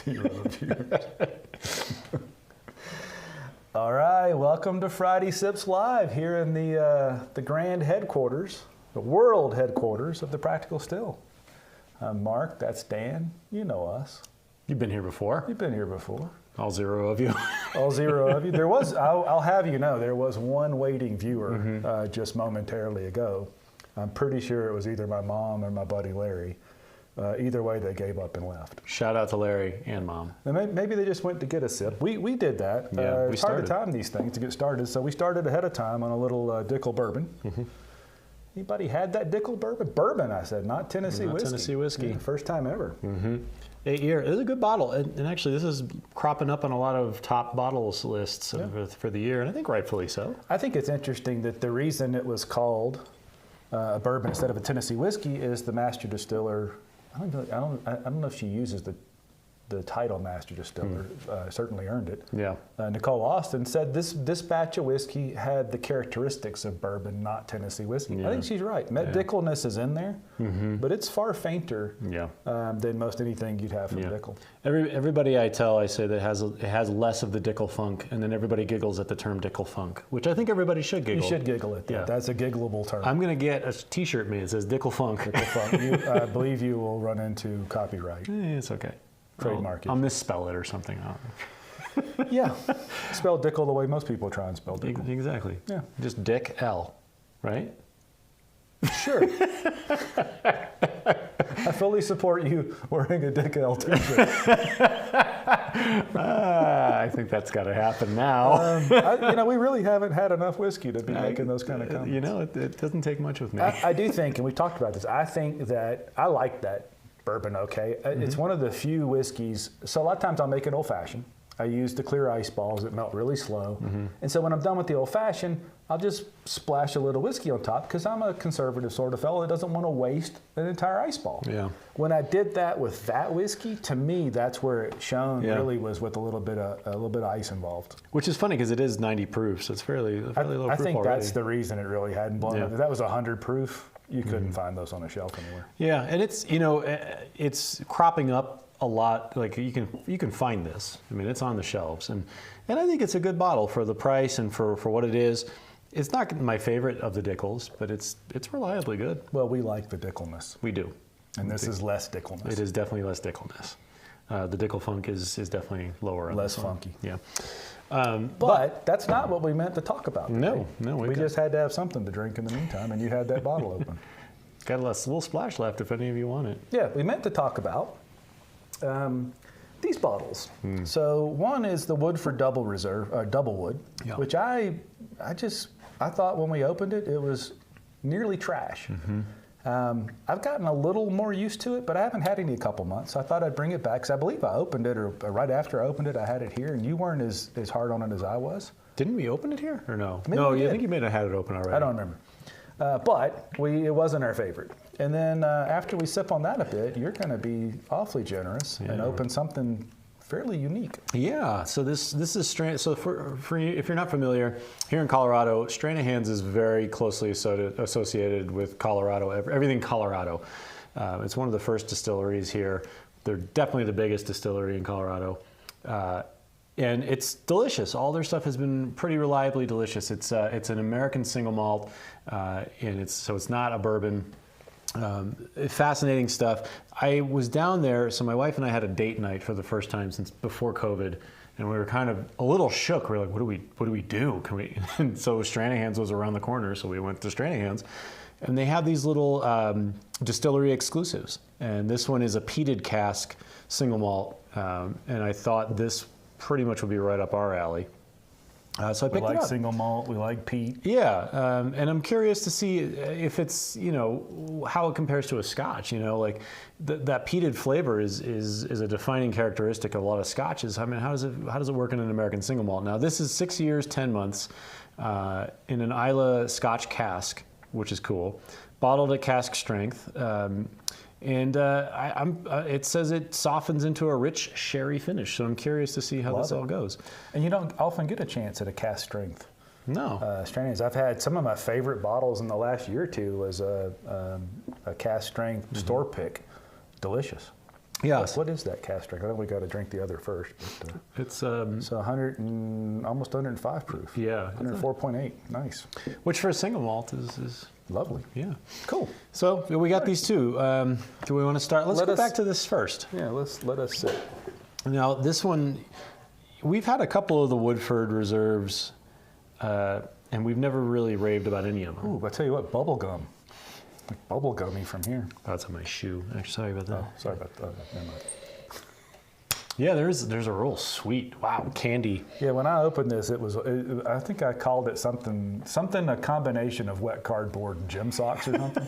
Zero viewers. All right, welcome to Friday Sips Live here in the grand headquarters, the world headquarters of the Practical Still. I'm Mark, that's Dan, you know us. You've been here before. You've been here before. All zero of you. All zero of you. There was, I'll have you know, there was one waiting viewer just momentarily ago. I'm pretty sure it was either my mom or my buddy Larry. Either way, they gave up and left. Shout out to Larry and Mom. And maybe they just went to get a sip. We did that. Yeah, it's hard to time these things to get started, so we started ahead of time on a little Dickel bourbon. Anybody had that Dickel bourbon? Bourbon, I said, not Tennessee whiskey. Tennessee whiskey. Yeah, first time ever. 8 year. It is a good bottle, and actually, this is cropping up on a lot of top bottles lists for the year, and I think rightfully so. I think it's interesting that the reason it was called a bourbon instead of a Tennessee whiskey is the master distiller. I don't know if she uses the title master distiller. Certainly earned it. Yeah. Nicole Austin said this batch of whiskey had the characteristics of bourbon, not Tennessee whiskey. Yeah. I think she's right. Dickelness is in there, but it's far fainter than most anything you'd have from Dickel. Everybody I tell, I say that it has less of the Dickel funk, and then everybody giggles at the term Dickel funk, which I think everybody should giggle. You should giggle at that. Yeah. That's a giggleable term. I'm going to get a T-shirt made that says Dickel funk. Dickel funk. I believe you will run into copyright. It's okay. Trademark I'll misspell it or something. Yeah. Spell Dickel the way most people try and spell Dickel. Exactly. Yeah. Just Dick L, right? Sure. I fully support you wearing a Dick L t-shirt. I think that's got to happen now. We really haven't had enough whiskey to be making those kind of comments. It doesn't take much with me. I do think, and we talked about this, I think that I like that bourbon, okay? It's one of the few whiskeys. So a lot of times I'll make an old-fashioned. I use the clear ice balls that melt really slow. And so when I'm done with the old-fashioned, I'll just splash a little whiskey on top because I'm a conservative sort of fellow that doesn't want to waste an entire ice ball. Yeah. When I did that with that whiskey, to me, that's where it shone really was with a little bit of ice involved. Which is funny because it is 90 proof, so it's fairly low proof already. I think that's the reason it really hadn't blown up. If that was 100 proof, you couldn't find those on a shelf anywhere. Yeah, and it's cropping up a lot. Like you can find this. I mean, it's on the shelves, and I think it's a good bottle for the price and for what it is. It's not my favorite of the Dickels, but it's reliably good. Well, we like the Dickelness. We do. And this is less Dickelness. It is definitely less Dickelness. The Dickel funk is definitely lower. Less funky. Yeah. But that's not what we meant to talk about today. No. We just had to have something to drink in the meantime, and you had that bottle open. Got a little splash left if any of you want it. Yeah, we meant to talk about these bottles. So one is the Woodford Double Reserve, Double Wood, which I thought when we opened it, it was nearly trash. I've gotten a little more used to it, but I haven't had it in a couple months. So I thought I'd bring it back because I believe I opened it, or right after I opened it, I had it here, and you weren't as hard on it as I was. Didn't we open it here or no? Maybe no, we I did. think you may have had it open already. I don't remember. But it wasn't our favorite. And then after we sip on that a bit, you're going to be awfully generous and open something fairly unique. Yeah, so this is Stranahan's. So for you, if you're not familiar, here in Colorado, Stranahan's is very closely associated with Colorado, everything Colorado. It's one of the first distilleries here. They're definitely the biggest distillery in Colorado. And it's delicious. All their stuff has been pretty reliably delicious. It's an American single malt, and it's not a bourbon. Fascinating stuff. I was down there, so my wife and I had a date night for the first time since before COVID, and we were kind of a little shook. We were like, what do we do? Can we? And so Stranahan's was around the corner, so we went to Stranahan's, and they have these little distillery exclusives. And this one is a peated cask single malt, and I thought this pretty much would be right up our alley. So I picked it up. We like single malt. We like peat. Yeah, and I'm curious to see if it's, how it compares to a Scotch. Like that peated flavor is a defining characteristic of a lot of Scotches. I mean, how does it work in an American single malt? Now, this is 6 years, 10 months in an Islay Scotch cask, which is cool, bottled at cask strength. And it says it softens into a rich sherry finish. So I'm curious to see how this all goes. And you don't often get a chance at a cask strength. No. Stranahan's. I've had some of my favorite bottles in the last year or two was a cask strength store pick. Delicious. Yes. What is that cast strength? I know we got to drink the other first. But, It's so 100 and almost 105 proof. yeah, 104.8. Nice. which for a single malt is Lovely. yeah. Cool. So we got these two. Do we want to start? Let's Let go us- back to this first. Yeah, let us sit. Now this one, we've had a couple of the Woodford Reserves, and we've never really raved about any of them. Ooh, but I tell you what, bubble gum. Like bubble gummy from here. Oh, that's on my shoe. Actually, sorry about that. Oh, sorry about that. Never mind. Yeah, there's a real sweet, wow, candy. Yeah, when I opened this, I think I called it something, a combination of wet cardboard and gym socks or something.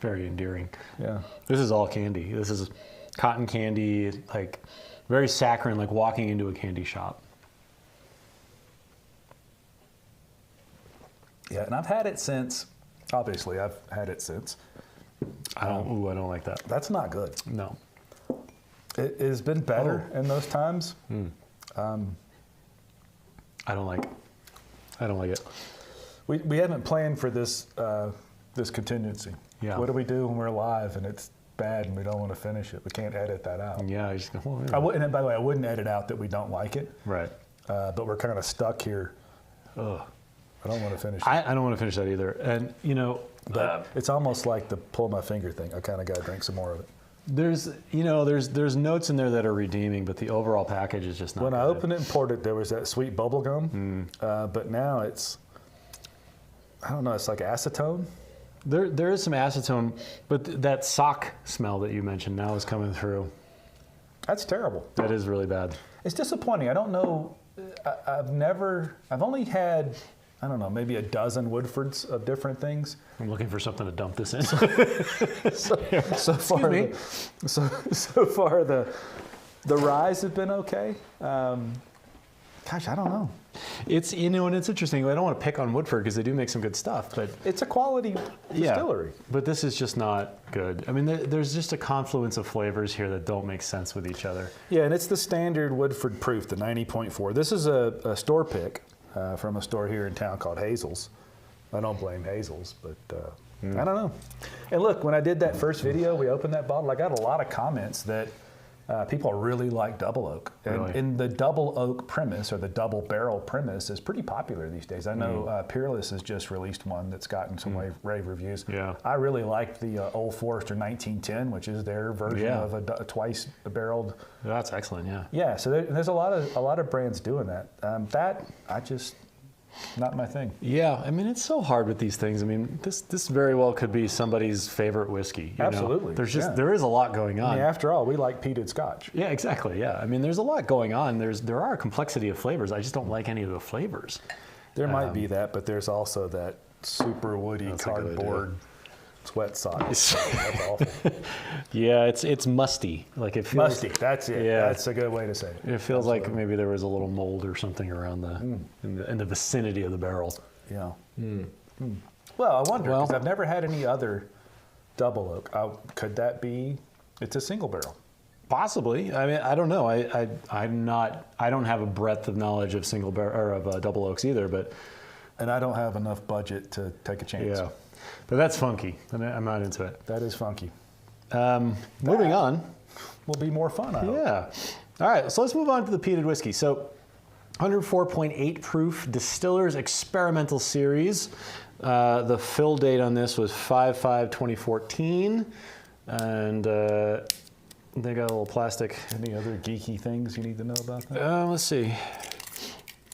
Very endearing. Yeah. This is all candy. This is cotton candy, like very saccharine, like walking into a candy shop. Yeah, and I've had it since, obviously, I've had it since. I don't like that. That's not good. No. It has been better in those times. I don't like it. We haven't planned for this this contingency. Yeah. What do we do when we're live and it's bad and we don't want to finish it? We can't edit that out. Yeah, I just go, well, yeah. I wouldn't. And by the way, I wouldn't edit out that we don't like it. Right. But we're kind of stuck here. Ugh. I don't want to finish it. I don't want to finish that either. And But it's almost like the pull my finger thing. I kind of got to drink some more of it. there's notes in there that are redeeming, but the overall package is just not When good. I opened it and poured it, there was that sweet bubble gum. But now it's, I don't know, it's like acetone. There is some acetone, but that sock smell that you mentioned now is coming through. That's terrible. That is really bad. It's disappointing. I don't know. I've only had, I don't know, maybe a dozen Woodfords of different things. I'm looking for something to dump this in. So far, me. so far the ryes have been okay. Gosh, I don't know. It's and it's interesting. I don't want to pick on Woodford because they do make some good stuff, but It's a quality distillery. But this is just not good. I mean, there's just a confluence of flavors here that don't make sense with each other. Yeah, and it's the standard Woodford proof, the 90.4. This is a store pick from a store here in town called Hazel's. I don't blame Hazel's, but I don't know. And look, when I did that first video, we opened that bottle, I got a lot of comments that people really like double oak. Really? And the double oak premise, or the double barrel premise, is pretty popular these days. I know Peerless has just released one that's gotten some rave reviews. Yeah. I really liked the Old Forester 1910, which is their version of a twice barreled. That's excellent. Yeah. Yeah, so there's a lot of brands doing that. That I just not my thing. Yeah, I mean, it's so hard with these things. I mean, this very well could be somebody's favorite whiskey. You know? Absolutely, There's yeah. there is a lot going on. I mean, after all, we like peated Scotch. Yeah, exactly. Yeah, I mean, there's a lot going on. There are a complexity of flavors. I just don't like any of the flavors. There might be that, but there's also that super woody That's a good cardboard sweat sock. That's awful. Yeah, it's musty. Like it feels Musty. That's it. Yeah. That's a good way to say it. It feels like maybe there was a little mold or something around in the vicinity of the barrel. Yeah. Well, I wonder because Well- I've never had any other double oak. Could that be? It's a single barrel. Possibly. I mean, I don't know. I don't have a breadth of knowledge of single barrel or of double oaks either. But And I don't have enough budget to take a chance. yeah, but that's funky. I'm not into it. That is funky. Moving on. Will be more fun, I hope. Yeah. All right, so let's move on to the peated whiskey. So 104.8 proof Distillers Experimental Series. The fill date on this was 5/5/2014. And they got a little plastic. Any other geeky things you need to know about that? Let's see.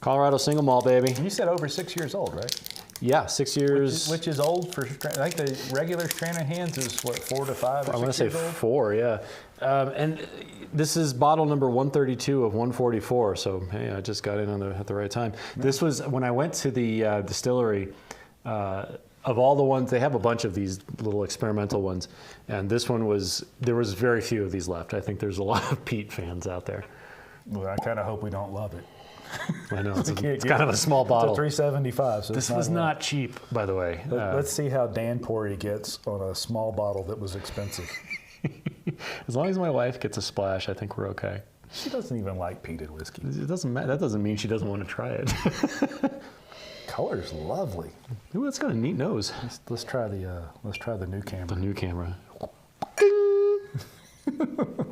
Colorado single malt, baby. You said over 6 years old, right? Yeah, 6 years. Which is old for, I think the regular Stranahan's is what, 4 to 5 or 6 I want to say years old? 4, yeah. And this is bottle number 132 of 144, so hey, I just got in at the right time. This was, when I went to the distillery, of all the ones, they have a bunch of these little experimental ones, and this one there was very few of these left. I think there's a lot of Pete fans out there. Well, I kind of hope we don't love it. I know, it's can't kind of a small It's bottle. a 375. So This it's was a lot. not cheap, by the way. Let's see how Dan Pori gets on a small bottle that was expensive. As long as my wife gets a splash, I think we're okay. She doesn't even like peated whiskey. It doesn't matter. That doesn't mean she doesn't want to try it. Color's lovely. Ooh, that's got a neat nose. Let's try the new camera. The new camera.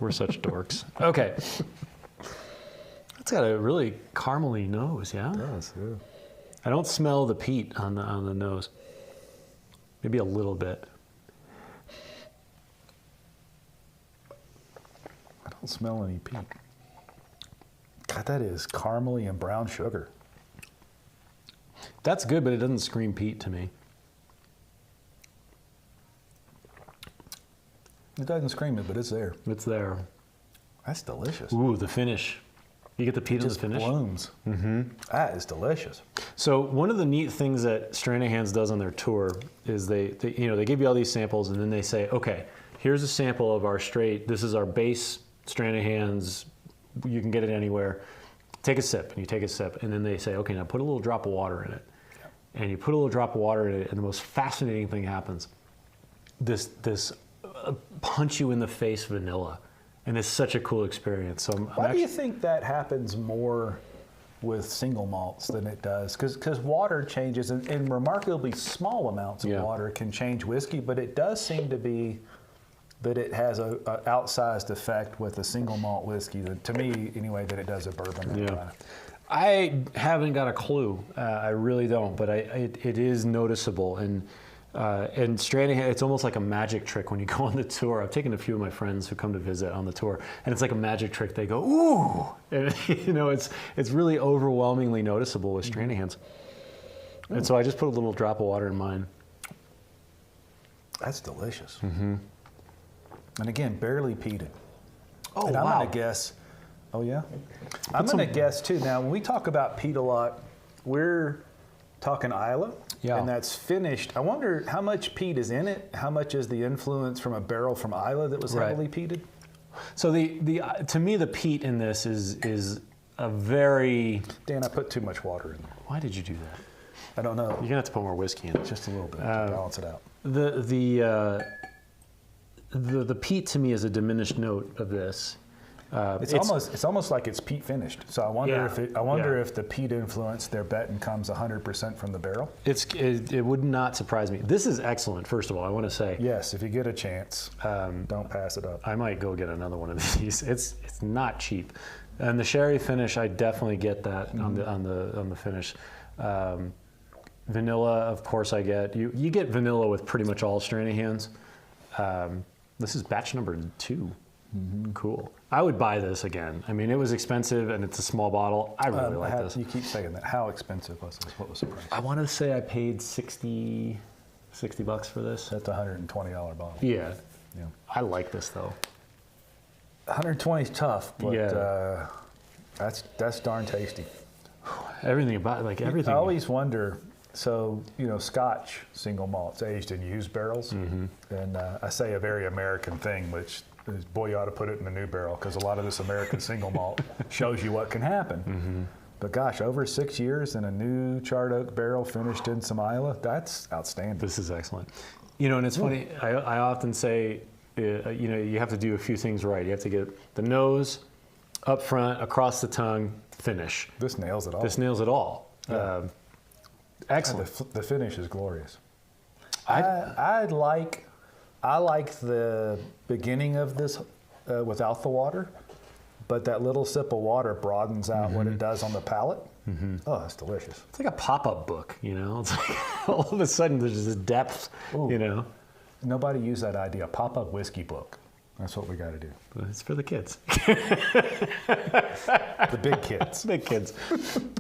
We're such dorks. Okay. It's got a really caramely nose, yeah? It does, yeah. I don't smell the peat on the nose. Maybe a little bit. I don't smell any peat. God, that is caramely and brown sugar. That's good, but it doesn't scream peat to me. It doesn't scream it, but it's there. It's there. That's delicious. Ooh, the finish. You get the peat It on the just finish? blooms. Mm-hmm. That is delicious. So one of the neat things that Stranahan's does on their tour is they give you all these samples, and then they say, okay, here's a sample of our straight. This is our base Stranahan's. You can get it anywhere. Take a sip, and you take a sip, and then they say, okay, now put a little drop of water in it. Yep. And you put a little drop of water in it, and the most fascinating thing happens. This punch you in the face vanilla. And it's such a cool experience. So Why do you think that happens more with single malts than it does? Because water changes, in remarkably small amounts of water can change whiskey, but it does seem to be that it has a outsized effect with a single malt whiskey, to me anyway, that it does a bourbon. Yeah. I haven't got a clue. I really don't, but it is noticeable. And Stranahan, it's almost like a magic trick when you go on the tour. I've taken a few of my friends who come to visit on the tour, and it's like a magic trick. They go, ooh! And, it's really overwhelmingly noticeable with Stranahan's. Mm. And so I just put a little drop of water in mine. That's delicious. Mm-hmm. And again, barely peated. Oh, and wow. I'm going to guess, oh yeah? I'm going to guess too. Now, when we talk about peat a lot, we're talking Islay. Yeah. And that's finished. I wonder how much peat is in it. How much is the influence from a barrel from Islay that was heavily peated? So to me, the peat in this is a very... Dan, I put too much water in there. Why did you do that? I don't know. You're gonna have to put more whiskey in it. Just a little bit to balance it out. The peat to me is a diminished note of this. It's almost like it's peat finished. So I wonder if the peat influence they're betting comes 100% from the barrel. It would not surprise me. This is excellent. First of all, I want to say yes. If you get a chance, don't pass it up. I might go get another one of these. It's not cheap, and the sherry finish I definitely get that on the finish. Vanilla, of course, I get. You get vanilla with pretty much all Stranahan's. This is batch number 2. Mm-hmm. Cool. I would buy this again. I mean, it was expensive, and it's a small bottle. I really like this. You keep saying that. How expensive was this? What was the price? I want to say I paid $60 for this. That's a $120 bottle. Yeah. I like this though. 120 is tough, but that's darn tasty. Everything about it, like everything. I always wonder. So, Scotch single malts aged in used barrels, mm-hmm. and I say a very American thing, which is, boy, you ought to put it in a new barrel, because a lot of this American single malt shows you what can happen. Mm-hmm. But gosh, over 6 years in a new charred oak barrel finished in some Islay, that's outstanding. This is excellent. And it's funny, I often say, you have to do a few things right. You have to get the nose, up front, across the tongue, finish. This nails it all. This nails it all. Yeah. Excellent. The finish is glorious. I like the beginning of this without the water, but that little sip of water broadens out what it does on the palate. Mm-hmm. Oh, it's delicious. It's like a pop-up book, It's like all of a sudden there's this depth, Ooh. Nobody used that idea. Pop-up whiskey book. That's what we got to do. It's for the kids. The big kids. Big kids.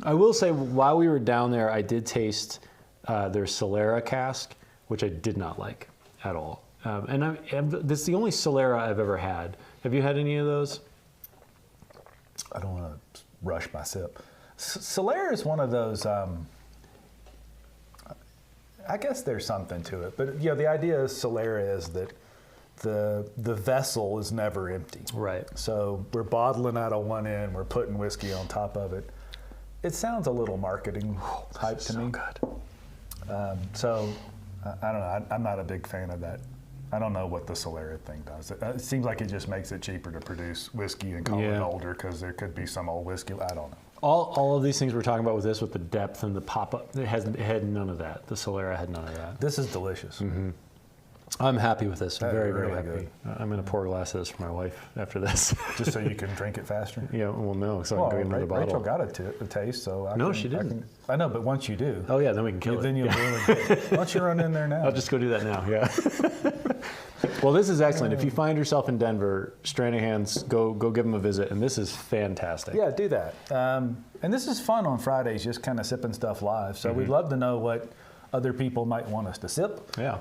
I will say, while we were down there, I did taste their Solera cask, which I did not like at all. This is the only Solera I've ever had. Have you had any of those? I don't want to rush my sip. Solera is one of those... I guess there's something to it, but the idea of Solera is that the vessel is never empty. Right. So we're bottling out of one end, we're putting whiskey on top of it. It sounds a little marketing type to me. Good. So I don't know. I'm not a big fan of that. I don't know what the Solera thing does. It seems like it just makes it cheaper to produce whiskey and call it older, because there could be some old whiskey. I don't know. All of these things we're talking about with this, with the depth and the pop-up, it had none of that. The Solera had none of that. This is delicious. Mm-hmm. I'm happy with this. I'm That very, is very really happy. good. I'm going to pour a glass of this for my wife after this. Just so you can drink it faster. Yeah, well, no, so I Well, can go get another bottle. Rachel got a taste, so She didn't. I know, but once you do, Oh, yeah, then we can kill it. then you'll really. Why don't you run in there now? I'll just go do that now, yeah. Well, this is excellent. If you find yourself in Denver, Stranahan's, go give them a visit, and this is fantastic. Yeah, do that. And this is fun on Fridays, just kind of sipping stuff live. So we'd love to know what other people might want us to sip. Yeah.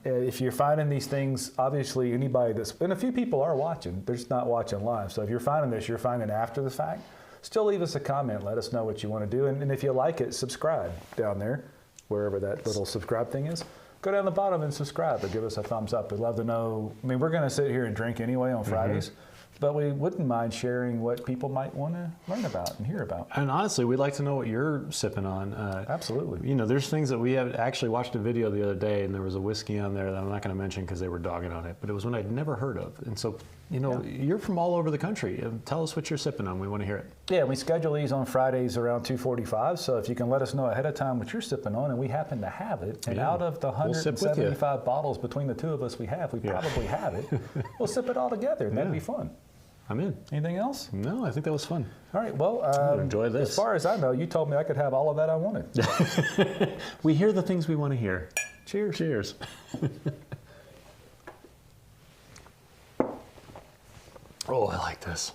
If you're finding these things, obviously anybody that's, and a few people are watching, they're just not watching live. So if you're finding this, you're finding after the fact, still leave us a comment. Let us know what you want to do. And if you like it, subscribe down there, wherever that little subscribe thing is. Go down the bottom and subscribe or give us a thumbs up. We'd love to know. I mean, we're going to sit here and drink anyway on Fridays, but we wouldn't mind sharing what people might want to learn about and hear about. And honestly, we'd like to know what you're sipping on. Absolutely. You know, there's things that we have actually watched a video the other day, and there was a whiskey on there that I'm not going to mention because they were dogging on it, but it was one I'd never heard of. And so, you know, you're from all over the country. Tell us what you're sipping on. We want to hear it. Yeah, we schedule these on Fridays around 2:45. So if you can let us know ahead of time what you're sipping on, and we happen to have it, and out of the We'll sip with you. 175 bottles between the two of us we probably have it. We'll sip it all together, and that'd be fun. I'm in. Anything else? No, I think that was fun. All right, well, enjoy this. As far as I know, you told me I could have all of that I wanted. We hear the things we want to hear. Cheers. Cheers. Oh, I like this.